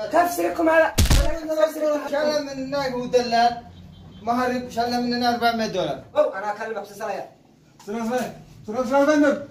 تفسيركم على شال من الناي هو دلال مهرب شال مننا $400 أو أنا أكلمك سلسلة سلام بندر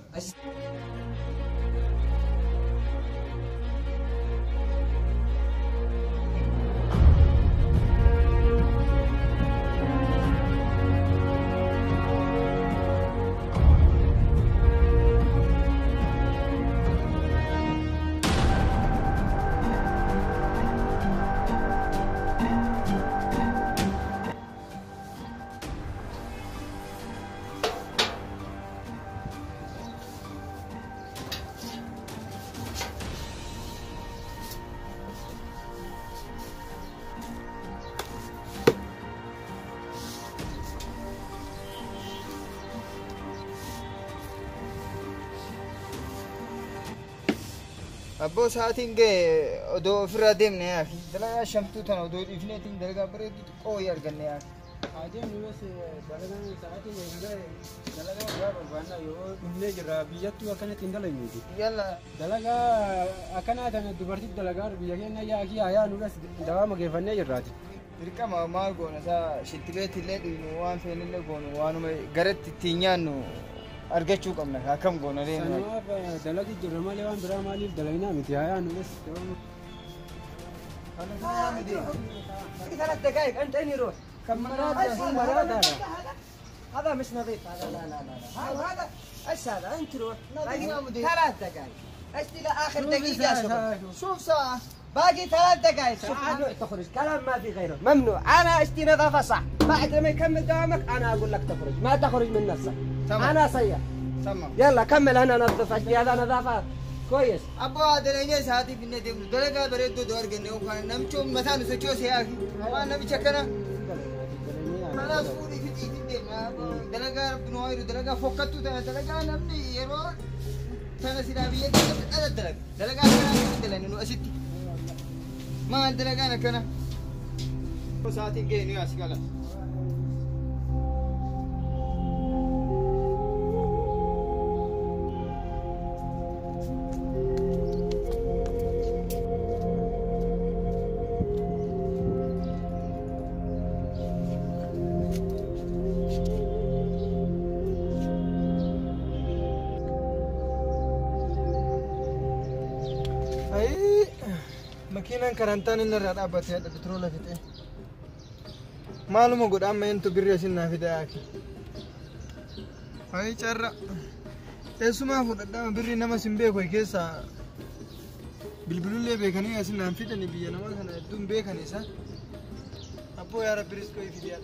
أبو ساعتين جاي أدو في الرديم يا أخي دلنا شمتو تنا أدو إفنيتين دلنا بريد قوي أرجعني يا أخي عادين بس دلنا ساعتين جاي دلنا جاب البنا يو نجرا بيجتو أكنت تندلا يميدي يلا دلنا أكنت أنا دبرتي دلنا بيجينا يا أخي يا نورس دوام كيفني جراتي تركا ما قونا سا شتبيت اللي نوان فين اللي قونا وانو ما قرت تينيانو أرجعوا كمنا كم قونا لين سنوات دلنا جرما ليوان برا مالي دلنا متي يا نورس أنا مدي 3 دقائق أنت أين يروح؟ كم مرات هذا مش نظيف هذا لا هذا ايش هذا انت روح باقي 3 دقائق اشتي لاخر دقيقه شوف ساعة باقي 3 دقائق ممنوع تخرج كلام ما في غيره ممنوع انا اشتي نظافه صح بعد ما يكمل دوامك انا اقول لك تخرج ما تخرج من نفسك انا سيء تمام يلا كمل انا نظف اشتي هذا نظافه كويس أبو هذا اللي ساعتي في الندم دلنا بريد دور جنيه وكان نمشون مثلا سوتشو سياكي ما نبي شكنا أنا سوري في تيجي ما دلنا بنوير دلنا فكتو دلنا نمني يرو ثنا سيرابية أنا دلنا دلنا إنه أسيتي ما دلنا أنا كنا ساعتي جيني أسكالا ماكينة كرنتان إن الرد أبتي هذا بترول في تيه معلومة قد أما أنتو بريسنا في داكي هاي شرّ اسمه فود أدام بري نما سنبيه كوي كيسا بالبلولة بيكاني أسنا في تاني بيا نما كنا دوم بيكاني سا أبو يا رب بريس كوي في ديات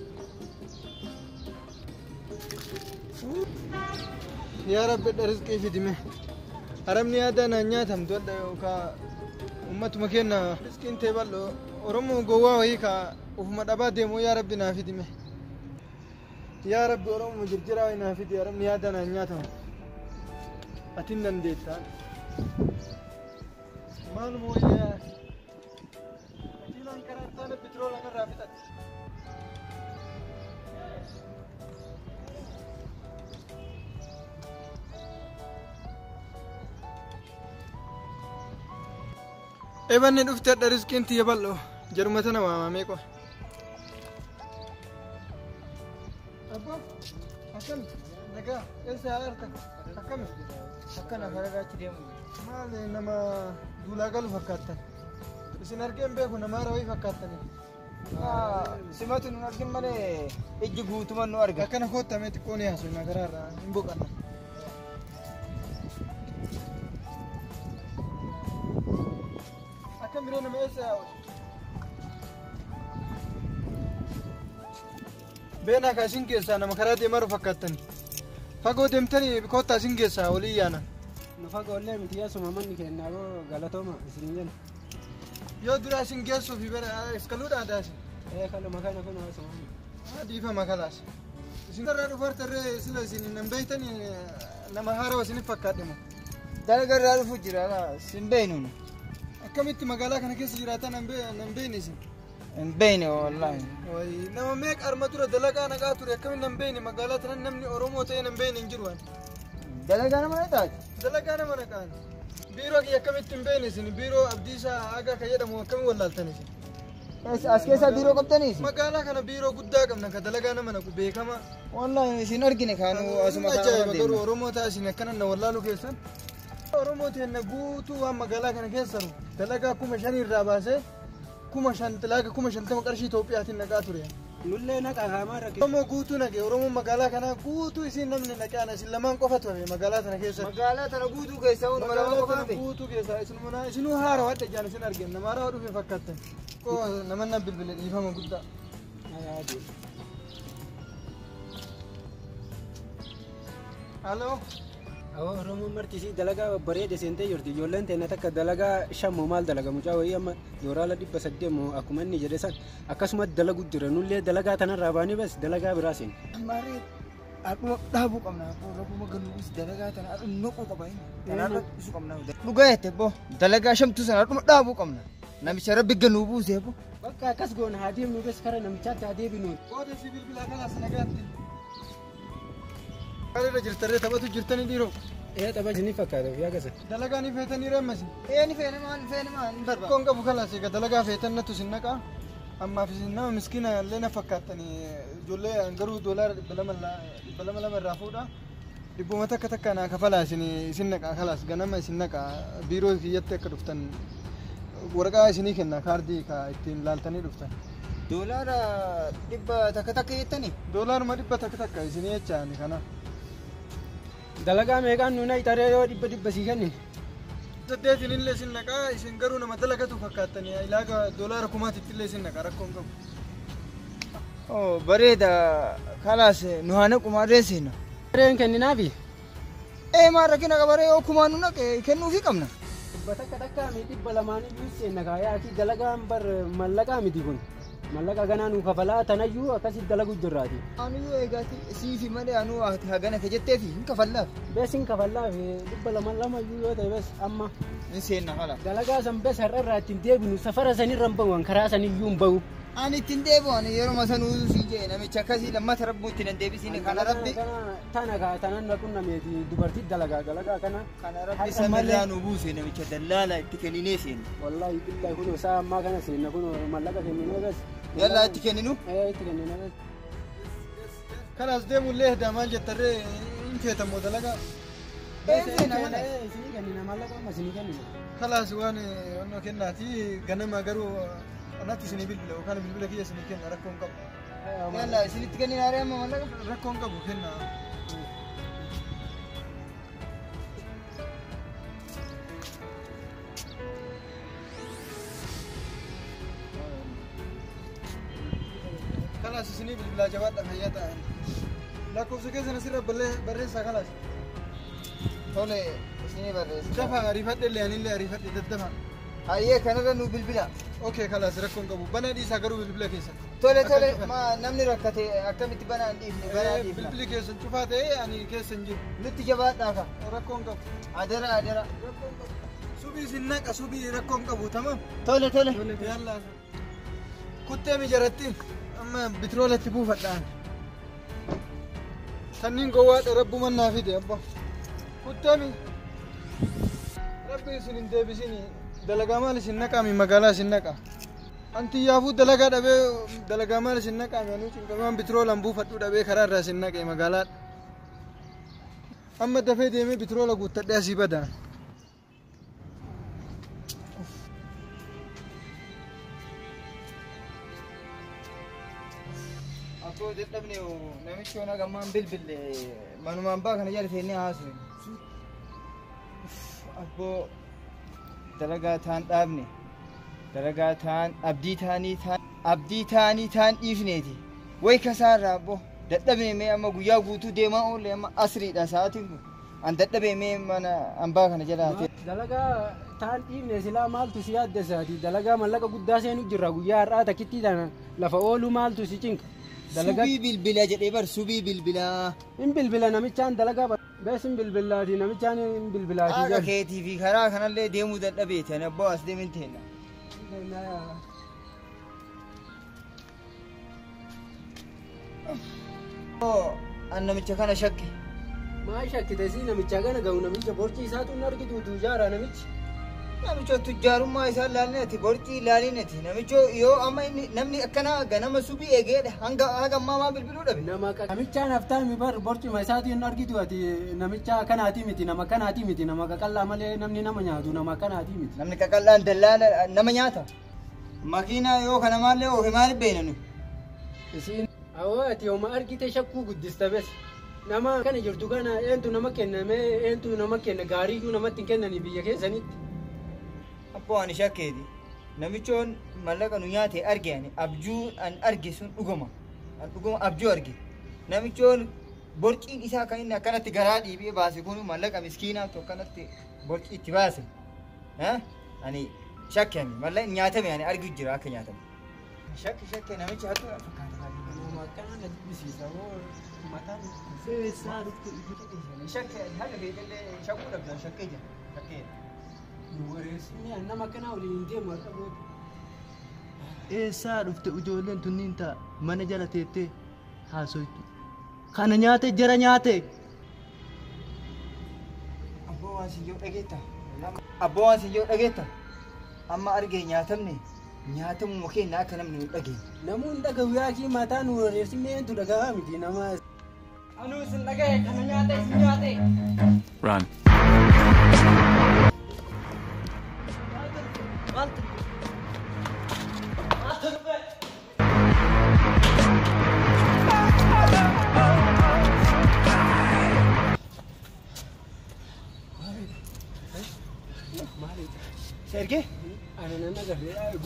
يا رب درس كيف في دمه أرمني هذا نانيا ثم تود يوكا أمة مكينا مسكين تبلو ورمو جوا ويكا وفما دبادي مو يا ربي نافدي مه يا ربي ورمو جرجرا وينافدي يا ربي هذا نانياتهم أتينا نديتا ما نمو يا أتينا كرنتان بترول أنا رافدت إبن ندفتر درسكين تيبلو جرمتنا ما ميكو أبا أكل نجا إيش هارتك أكمل أكنا فرقة تريم ما لينما دولا قال فكرتن بس نرجع بيكو نمارا وي فكرتني سمعت إنه نرجع مني إججو تمان نورجع أكنا خود تمت كوني هسوي نقرار نبوكنا كمرنا ما يساوي بينك عشان كيسا أنا مكراتي مرة فكرتني فقو دمتني بكوت عشان كيسا ولي أنا نفاق ولا متياس ومامني كنا غلطوما سنين يو درا عشان كيسو في بنا إسكالود هذا عشان إيه خلوا مكانه كنا سمعني دي فما خلاص سنتر رفرت الرئي سلسلة نبيتني نمهارة وسني فكرتني ده قرر فجرا سنبينون كميت مقالة كنا كيس جراتا نبيني سن نبيني والله وي نما ميك أرمتورة دلقا أنا قاتورة كمين نبيني مقالات نمني أورومو تي نبيني نجروان دلقا أنا ما يتاج دلقا أنا ما نكان biiroo kiyya akkamitti hin beekne isin biiroo abdiisaa aga ka jedhamu akkami wallaaltan isin as keessa biiroo qabdaniis magaalaa kana biiroo guddaa qabna ka dalagaa nama naqu beekama wallahi isin argine kaanu asuma kana garuu oromoo ta'a isin akkana na wallaalu keessan oromoo teenna guutuu waan magaalaa kana keessaru dalagaa 5,000 irraa baasee 5,000 dalagaa 50 qarshii Itoophiyaatiin naqaa ture nullee naqaa haamaa rakkee oromoo guutuu naqe oromoo magaalaa kana guutuu isin namni naqaan isin lamaan qofatu hafe magaalaa tana keessa magaalaa tana guutuu keessa un malama qofatu guutuu keessa isinuu haara wadda jaan isin argin nama haara dhufe fakkaatan ko namanna bilbile dhiifama guddaa halo awo oromoo martisi dalagaa bareede seentee jirti ijoolleen teenya takka dalagaa shammoo maal dalaga mucaa wayii amma dooraala 800 moo akkuma inni jedhe san akkasuma dalagu jira nullee dalagaa tanarraa baanii bas dalagaa biraa seen maaree akkuma dhaabuu qabna rakkuma galuus dalagaa tana akkuma noquu qaba tanarra isu qabna dhugaa jette boo dalagaa shamtuu sana akkuma dhaabuu qabna namicha rabbi ganuu buusee boo bakka akkas goona haa deemnu bes kara namichaatti haa deebinu qooda sibiil bilaa kanaas nagaatti Kali jirtare taphatu jirtanii dhiiroo. Tapha isinii fakkaata fi agasa. Dalagaa ni feetanii reemmasi. Ni feene maan barbaada. Koon qabu kalaas egaa dalagaa feetan nattu sin naqaa. Ammaaf isin nama miskiina illee na fakkaatanii ijoollee garuu doolaara 200 irraa fuudha. Dhibbuma takka naa kafalaa isin naqaa kalaas ganama isin naqaa biiroo kiyyatti akka dhuftan waraqaa isinii kenna kaardii ka ittiin laaltanii dhuftan. Doolaara 100 takka jettanii? Doolaaruma 100 takka isinii jechaani kana. Dalagaa meeqaan nuuna itaree yoo 100 sii kennin. Saddeetiin illee isin naqaa isin garuu nama dalagatu fakkaatanii ilaaga doolaara 1,000 illee isin naqaa rakkoon qabu. Bareeda kalaas nu haa naqu maarree seena. Bareen kenninaafi? Maan rakkina qabaree yoo kumaan nu naqe kennuufii qabna. Takka mi 200 iyyuu seenna yaa ki dalagaan bar mallaqaa miti kun. Mallaqa ganaa nu kafalaa tanayyuu akkasitti dalagu jirraati. Anuyyuu eegaati siifi malee anuu hagana ka jetteefi hin kafallaaf. Bees hin kafallaaf 200 iyyuu yoo ta'e bes amma. Hin seenna kala. Dalagaa san bes har'arraa ittiin deebinu safara sanirra hin bahu karaa saniyyuu hin bahu. Ani ittiin deebi'u yeroo sanuu siin jee namicha akkasii lammata rabbuu ittiin hin deebisiine kana rabbi. Tanan naquun nameeti dubartii dalagaa kana. Kana rabbi samirraa nu buuse namicha dallaala itti kenninee seena. Wallaahi billahi kun isaa ammaa kana seenna kun mallaqa kenninee bes. Yalla itti kenninu? Itti kenninu. Kanaas deemullee hedaamaan jettarree hin feetamoo dalagaa. Isinii kennina mallaqa amma isinii kennina. Kalaas waan onnoo kennaati ganama garuu anatti isinii bilbila yookaan bilbila kiyya isinii kenna rakkoon qabu. Yalla isinitti kennina aree amma mallaqa? Rakkoon qabu kenna. Kalaas isinii bilbilaa jabaadha fayyaa ta'an. Lakkoofsa keessan asirra barreessaa kalaas. Tole isinii barreessa. Dafa ariifadhe illee anillee ariifadhe daddafa. Hayyee kanarra nu bilbila. Okey kalaas rakkoon qabu. Bana dhiisaa garuu bilbila keessan. Tole namni rakkate akkamitti banaa hin dhiifne banaa dhiifna. Bilbili keessan cufaa ta'ee ani keessan jiru. Nutti jabaadhaa ka. Rakkoon qabu. Adara. Rakkoon qabu. Subii sin naqa subii rakkoon qabu tamam. Tole. Yalla. Kuttee mijarattiin. Amma bitirooletti buufadhaan. Sanniin gowwaadha rabbuma naa fide abba. Kutteemi. Rabbi isin hin deebisini. Dalagaa maal isin naqaami magaalaa isin naqa. Anti yaafuu dalagaa dhabee dalagaa maal isin naqaami anuu cinqamaan bitiroolaan buufadhuu dhabee karaa irraa isin naqe magaalaa. Amma dafee deemee bitiroola guuttadhee asii badaa. Akkoo dadhabne namichi ona gammaan bilbille manumaan baa kana jala teennee haasofne. Abboo dalagaa taan dhaabne dalagaa taan abdii taanii taan dhiifneeti. Way kasaarraa abboo dadhabne mee amma guyyaa guutuu deemaa oolle amma asriidha sa'aatiin kun. An dadhabee mee mana hambaa kana jala haatee. Dalagaa taan dhiifne silaa maaltu si yaaddesaati dalagaa mallaqa guddaa seenu jirra guyyaa har'aa takkitti tana lafa ooluu maaltu si cinqa. Subii bilbila jedhee bar subii bilbila. In bilbila namichaan dalagaa bees in bilbilaati namichaan in bilbilaati. Akka keetii fi karaa kanallee deemuu dadhabeeti ani abbaa as deemin teenna. An namicha kana shakke ما شكت زينة متشاغنا قونا ميجا بورتي ساتو نرقدو تجارة نميج namicho tujjaarummaa isaa laalneeti bortii laalineeti namicho yoo amma inni namni akkana ganama subii eegeedha hanga ammaa maa bilbiluu dhabe nama namichaan haftaami bar bortii maisaatiin argitu ati namicha kanaati miti nama kanaati miti nama qaqallaa malee namni nama nyaatu nama kanaati miti namni qaqallaan dallaala nama nyaata makiinaa yoo kana maallee oofe maaliif beeknanu isiin awwa ati yooma argite shakkuu guddista bes nama kana jirtu kana eentu nama kenname eentu nama kenna gaariiyyuu namatti hin kennani biyya keessanitti Abbo ani shakkeeti namichoon mallaqa nu nyaate arge ani abjuu an arge sun dhuguma an dhuguma abjuu arge namichoon borciin isaa kan inni akkanatti garaa dhiibee baase kun mallaqa miskiinaa tokko akkanatti borcii itti baase ani shakke ani mallaqa nyaatame ani argu jira akka nyaatame shakke namichi hattu fakkaata nama akkana na dubbisiisa moo mataan isaa dhuftu shakke haga beekallee shakkuu dhabdan shakkee jira shakkee nuwareessinii nama kana waliin deemu akka gootu. Eessaa dhufte ijoolleen tunniin ta'a mana jala teettee haasoytu. Kana nyaate jara nyaate. Abboo waan siyyoo dhageetta. Abboo waan siyyoo dhageetta. Amma argee nyaatamne nyaatamuma keenya akka namni hin dhageenye. Namoonni dhagahu yaakii mataa nuwareessinii eentu dhagahaa miti nama. Anuu sin dhagahe kana nyaate sin nyaate. Run. Sergei?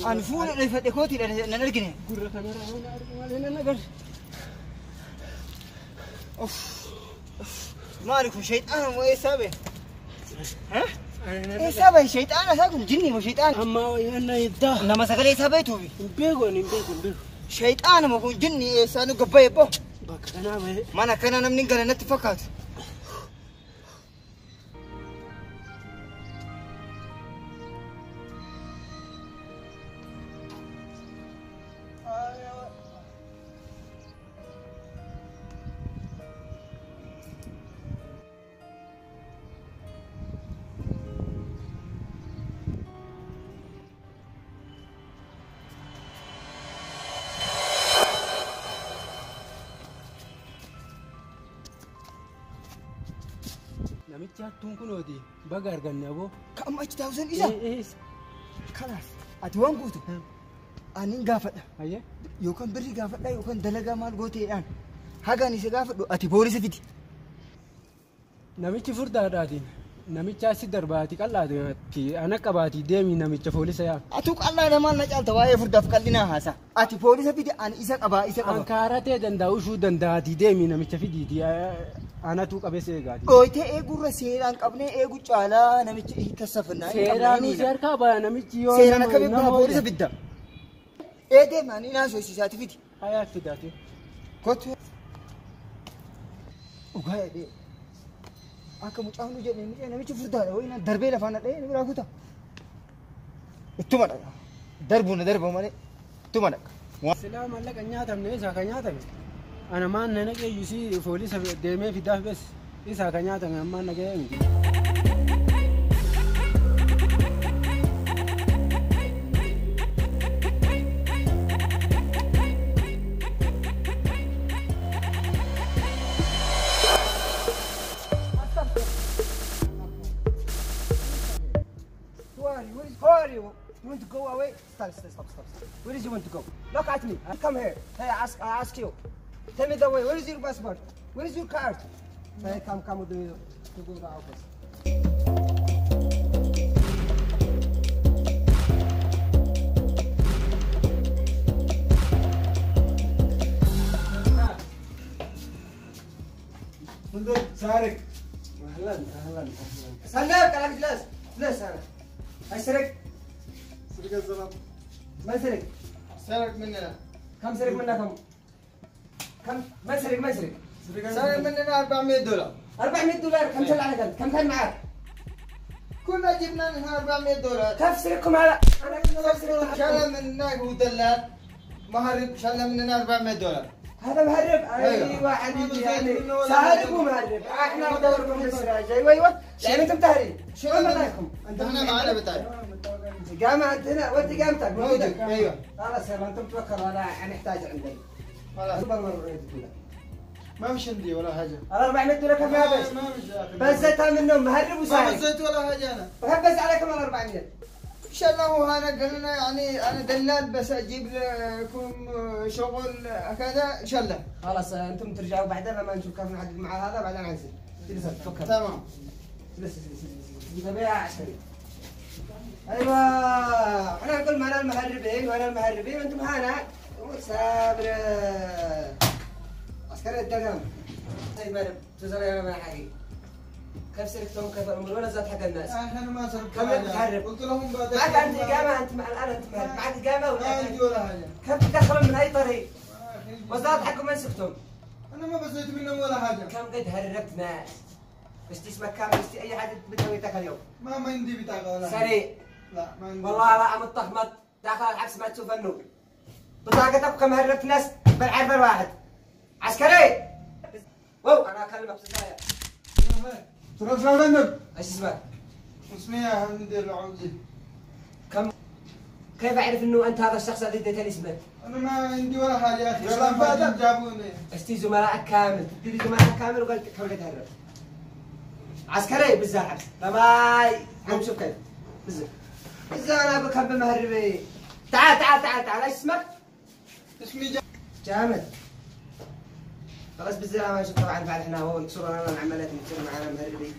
An fuula dhufadhe kootiidha nan argine. Gurra kanarraa mana argu nan agarre. Maali kun shayxaana moo eessaa bee? Eessaa bee shayxaana isaa kun jinni moo shayxaana? Amma wayyaanna iddaa. Nama sagalee isaa beektuufi. Hin beeku hin beeku. Shayxaana moo kun jinni eessaa nu gabbaa'e boo? Bakka kanaa bahee. Mana kana namni gara natti fakkaatu. Namichi hattuun kunooti baga arganne aboo. Ka'amma achi taa'usan isa? Kanaas ati waan gootu ani gaafadha. Ayyee. Yookaan birri gaafadha yookaan dalagaa maal gooteedhaan hagaan isa gaafadhu ati poolisa fidi. Namichi furdaadhaatiin namicha asi darbaati qal'aati ana qabaati deemi namicha poolisa yaa. Atu qal'aadha maal na caalta waa'ee furdaaf qal'inaa haasa. Ati poolisa fidi ani isa qabaa isa qaba. Ankaaratee danda'ushuu danda'aati deemi namicha fidiiti anatu qabeessa eegaati. Gooyitee eegurra seeraan qabnee eegu caalaa namichi hiikkassafannaa. Seeraan nuti harkaa baya namichi yoo. Seeraan akka beekaa poolisa fidda. Deemaan inaan soosisaati fidi. Hayaa fidaati. Kottu. Dhugaa jedhee. Akka mucaan nu jedhee namichi furdaadha wayinaan darbee lafaan dhadhee ni biraa kuta. Ittuma dhaqa. Darbuun darba malee ittuma dhaqa. Silaa mallaqa nyaatamne isaa kan nyaatame. Ana maan nana qeeyyusi poolisa deemee fidaaf bes isaa kan nyaatame ammaan nagahee miti. You want to go away? Stop. Where do you want to go? Look at me. Come here. Hey, I ask you. Tell me the way. Where is your passport? Where is your card? Hey, come with me to go to the office. Sarek. Ahlan. Salam, kalam jelas. Jelas sana. أسرق سرق الزلط ما سرق سرق مننا كم سرق منا كم ما سرق سرق مننا $400 $400 كم طلع لك كم كان معك كنا جبنا منها $400 كيف سرقكم هذا انا كنت شال مننا هو دلال مهرب شال مننا $400 هذا مهرب. ايوه حبيبي يعني سارق ومهرب. احنا ندوركم بالسراج. ايوه يعني انتم تهريب. شو مالكم؟ انت هنا معنا بتاعي. قامة انت هنا وانت قامتك موجودة. ايوه خلاص يلا انتم توكلوا انا نحتاج عندي. خلاص ما مش عندي ولا حاجه. ال 400 دولار كم هذا؟ ما مش داخل. بزتها منهم مهرب ما وسارق. بزيت ولا حاجه انا. بهبز عليكم ال 400. ان شاء الله هو انا قلنا يعني انا دلال بس اجيب لكم شغل كذا ان شاء الله. خلاص انتم ترجعوا بعدين لما نشوف كيف نحدد مع هذا بعدين انزل. جلس تفكر. تمام. جلس بيع عسكري. ايوه احنا نقول معنا المهربين وانا المهربين وانتم هنا صابر عسكري الدقم. طيب تزرع انا ما حقي. كيف سلكتهم كيف الامور ولا زاد حق الناس؟ انا ما سرقت كم تحرب؟ قلت لهم بعد معك انت اقامه انت الان انت مهرب معك اقامه ما ولا عندي ولا حاجه. كيف تدخلون من اي طريق؟ وزاد حقكم وين سكتم؟ انا ما بزيت منهم ولا حاجه. كم قد هربت ناس؟ بس اسمك كامل بس اي حاجه بتسويتك اليوم. ما عندي بطاقه ولا حاجه. سريع. لا ما عندي. والله لا مطخمط داخل العكس ما تشوف النور. بطاقتك كم هربت ناس بالعرض الواحد. عسكري. واو انا اكلمك بسرعه. تروح لندن. ايش اسمك؟ اسمي حمدي العودي. كم كيف اعرف انه انت هذا الشخص الذي اديتني اسمك؟ انا ما عندي ولا حاجه يا اخي. وش ولا الفائدة؟ بعدين جابوني. اشتي زملائك كامل تدي زملائك كامل وقلت كم قد هرب. عسكري بالزاحف لا باي نشوف كيف بالزاحف انا اقول كم بالمهربين. تعال ايش اسمك؟ اسمي جامد. خلاص بالزاحف ما نشوف طبعا بعد احنا هو نكسر لنا العمليات نكسر معنا المهربين.